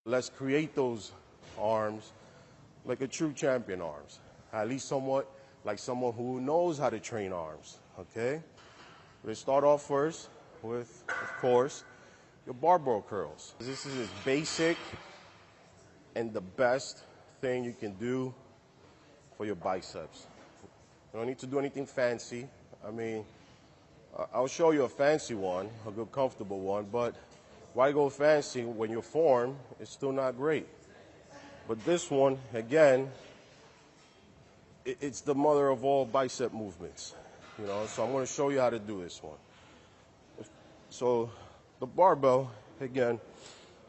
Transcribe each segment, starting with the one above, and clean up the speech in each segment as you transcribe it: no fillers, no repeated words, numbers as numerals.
Let's create those arms like a true champion arms. At least somewhat like someone who knows how to train arms, okay? Let's start off first with, of course, your barbell curls. This is as basic and the best thing you can do for your biceps. You don't need to do anything fancy. I mean, I'll show you a fancy one, a good comfortable one, but why go fancy when your form is still not great? But this one, again, it's the mother of all bicep movements, you know, so I'm going to show you how to do this one. So the barbell, again,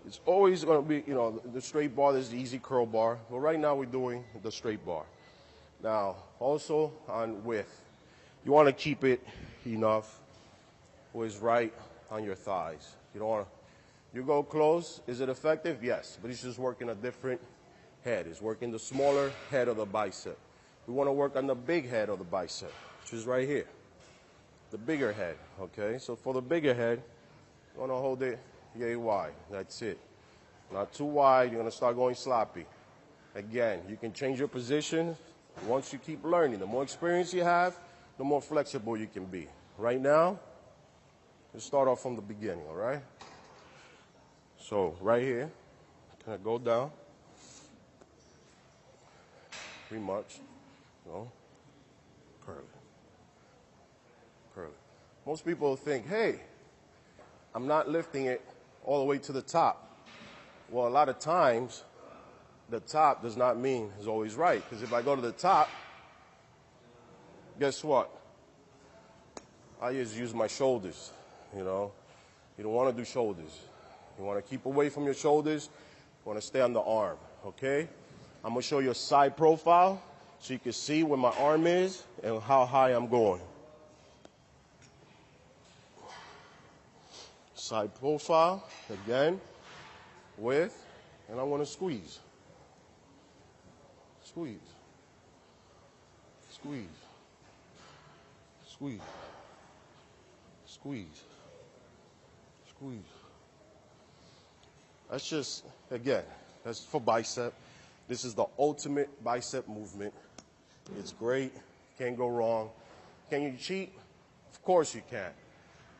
it's always going to be, you know, the straight bar. This is the easy curl bar, but right now we're doing the straight bar. Now, also on width, you want to keep it enough where it's right on your thighs. You don't want to, you go close, is it effective? Yes, but it's just working a different head. It's working the smaller head of the bicep. We want to work on the big head of the bicep, which is right here. The bigger head, okay? So for the bigger head, you want to hold it yay wide. That's it. Not too wide, you're going to start going sloppy. Again, you can change your position once you keep learning. The more experience you have, the more flexible you can be. Right now, let's start off from the beginning, all right? So right here, kind of go down. Pretty much. No. Curl it. Curl it. Most people think, hey, I'm not lifting it all the way to the top. Well, a lot of times, the top does not mean it's always right. Because if I go to the top, guess what? I just use my shoulders, you know. You don't want to do shoulders. You want to keep away from your shoulders. You want to stay on the arm, okay? I'm going to show you a side profile so you can see where my arm is and how high I'm going. Side profile, again, with, and I want to squeeze. Squeeze. Squeeze. Squeeze. Squeeze. Squeeze. That's just, again, that's for bicep. This is the ultimate bicep movement. It's great. Can't go wrong. Can you cheat? Of course you can.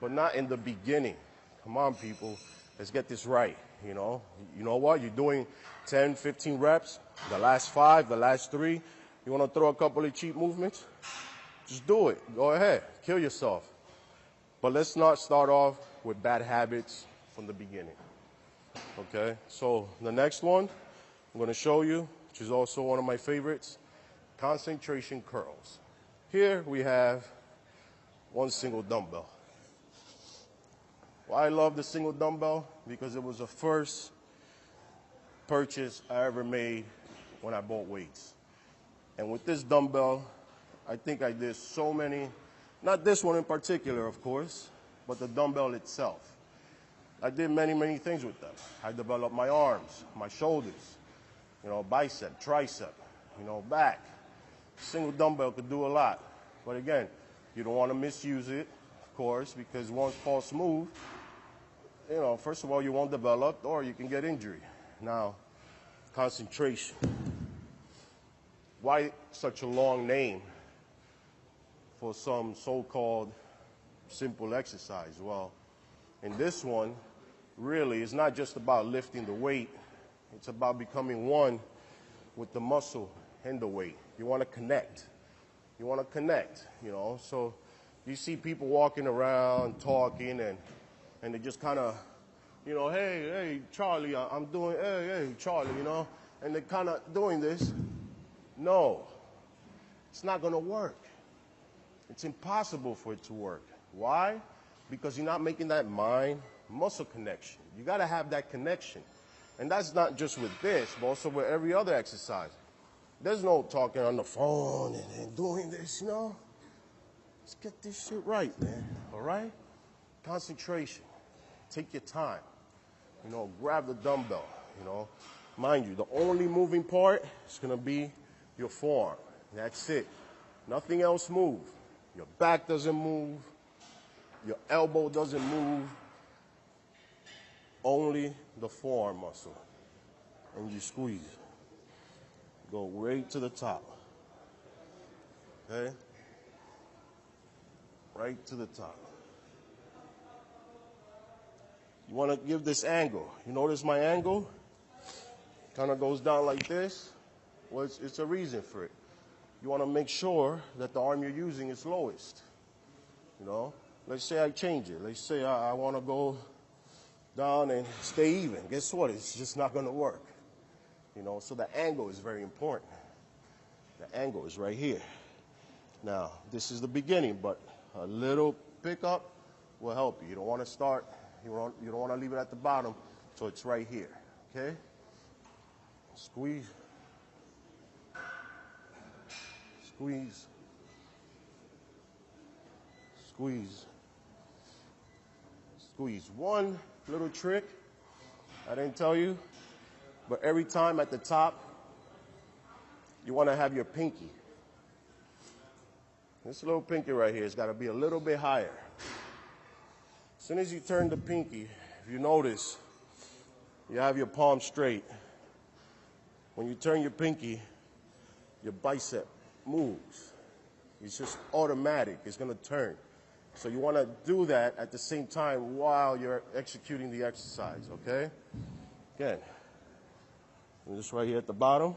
But not in the beginning. Come on, people. Let's get this right, you know. You know what? You're doing 10, 15 reps. The last 5, the last 3. You want to throw a couple of cheat movements? Just do it. Go ahead. Kill yourself. But let's not start off with bad habits from the beginning. Okay? So the next one I'm going to show you, which is also one of my favorites, concentration curls. Here we have one single dumbbell. Why I love the single dumbbell? Because it was the first purchase I ever made when I bought weights. And with this dumbbell, I think I did so many, not this one in particular, of course, but the dumbbell itself. I did many, many things with them. I developed my arms, my shoulders, you know, bicep, tricep, you know, back. Single dumbbell could do a lot. But again, you don't want to misuse it, of course, because once false move, you know, first of all, you won't develop or you can get injury. Now, concentration. Why such a long name for some so-called simple exercise? Well, in this one, really, it's not just about lifting the weight. It's about becoming one with the muscle and the weight. You want to connect. You want to connect, you know. So you see people walking around, talking, and they just kind of, you know, hey, Charlie, I'm doing, hey, Charlie, you know. And they're kind of doing this. No, it's not going to work. It's impossible for it to work. Why? Because you're not making that mind-muscle connection. You got to have that connection. And that's not just with this, but also with every other exercise. There's no talking on the phone and doing this, you know. Let's get this shit right, man, all right? Concentration. Take your time. You know, grab the dumbbell, you know. Mind you, the only moving part is going to be your forearm. That's it. Nothing else moves. Your back doesn't move. Your elbow doesn't move. Only the forearm muscle. and you squeeze. Go right to the top. Okay? Right to the top. You want to give this angle. You notice my angle? Kind of goes down like this. Well, it's a reason for it. You want to make sure that the arm you're using is lowest. You know? Let's say I change it. Let's say I want to go down and stay even. Guess what? It's just not going to work. You know, so the angle is very important. The angle is right here. Now, this is the beginning, but a little pickup will help you. You don't want to start, you don't want to leave it at the bottom, so it's right here, okay? Squeeze. Squeeze. Squeeze. Squeeze. One little trick I didn't tell you, but every time at the top, you want to have your pinky. This little pinky right here has got to be a little bit higher. As soon as you turn the pinky, if you notice, you have your palm straight. When you turn your pinky, your bicep moves. It's just automatic. It's going to turn. So you want to do that at the same time while you're executing the exercise, okay? Again, this right here at the bottom,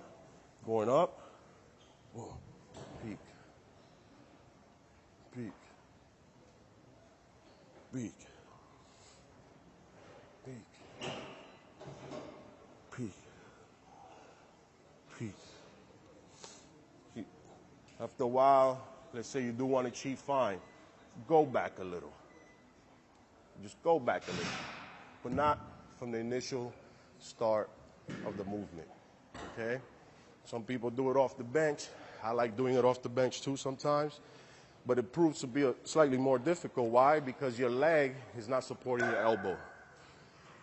going up, boom, peak, peak, peak, peak, peak, peak, peak. After a while, let's say you do want to achieve fine, go back a little. Just go back a little, but not from the initial start of the movement, okay? Some people do it off the bench. I like doing it off the bench too sometimes, but it proves to be slightly more difficult. Why? Because your leg is not supporting your elbow.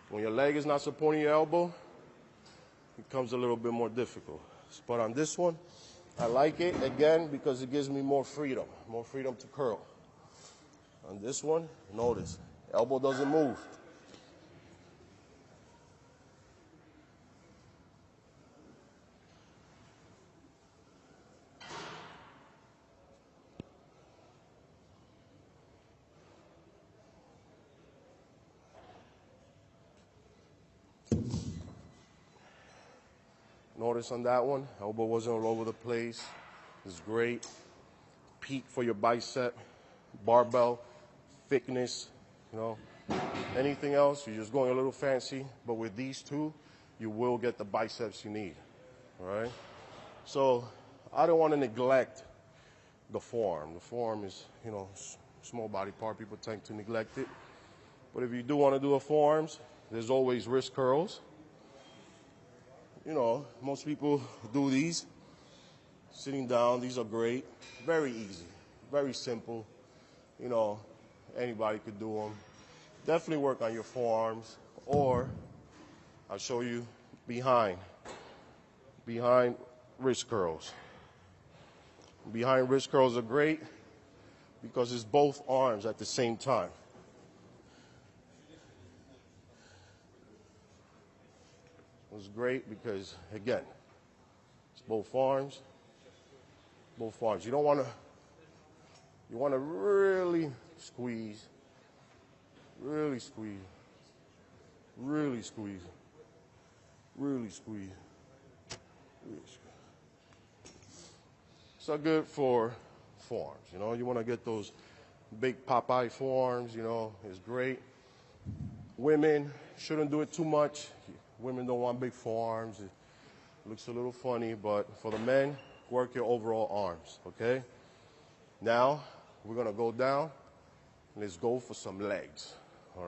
When your leg is not supporting your elbow, it becomes a little bit more difficult. But on this one, I like it, again, because it gives me more freedom to curl. On this one, notice, elbow doesn't move. Notice on that one, elbow wasn't all over the place. It's great. Peak for your bicep, barbell, thickness, you know. Anything else, you're just going a little fancy. But with these two, you will get the biceps you need, all right? So I don't want to neglect the forearm. The forearm is, you know, small body part. People tend to neglect it. But if you do want to do a forearms, there's always wrist curls. You know, most people do these sitting down. These are great. Very easy. Very simple. You know, anybody could do them. Definitely work on your forearms, or I'll show you behind wrist curls. Behind wrist curls are great because it's both arms at the same time. It's great because, again, it's both arms. Both arms. You don't want to. You want to really squeeze. Really squeeze. Really squeeze. Really squeeze. Really squeeze. So good for forearms. You know, you want to get those big Popeye forearms. You know, it's great. Women shouldn't do it too much. Women don't want big forearms. It looks a little funny, but for the men, work your overall arms, okay? Now, we're going to go down. Let's go for some legs.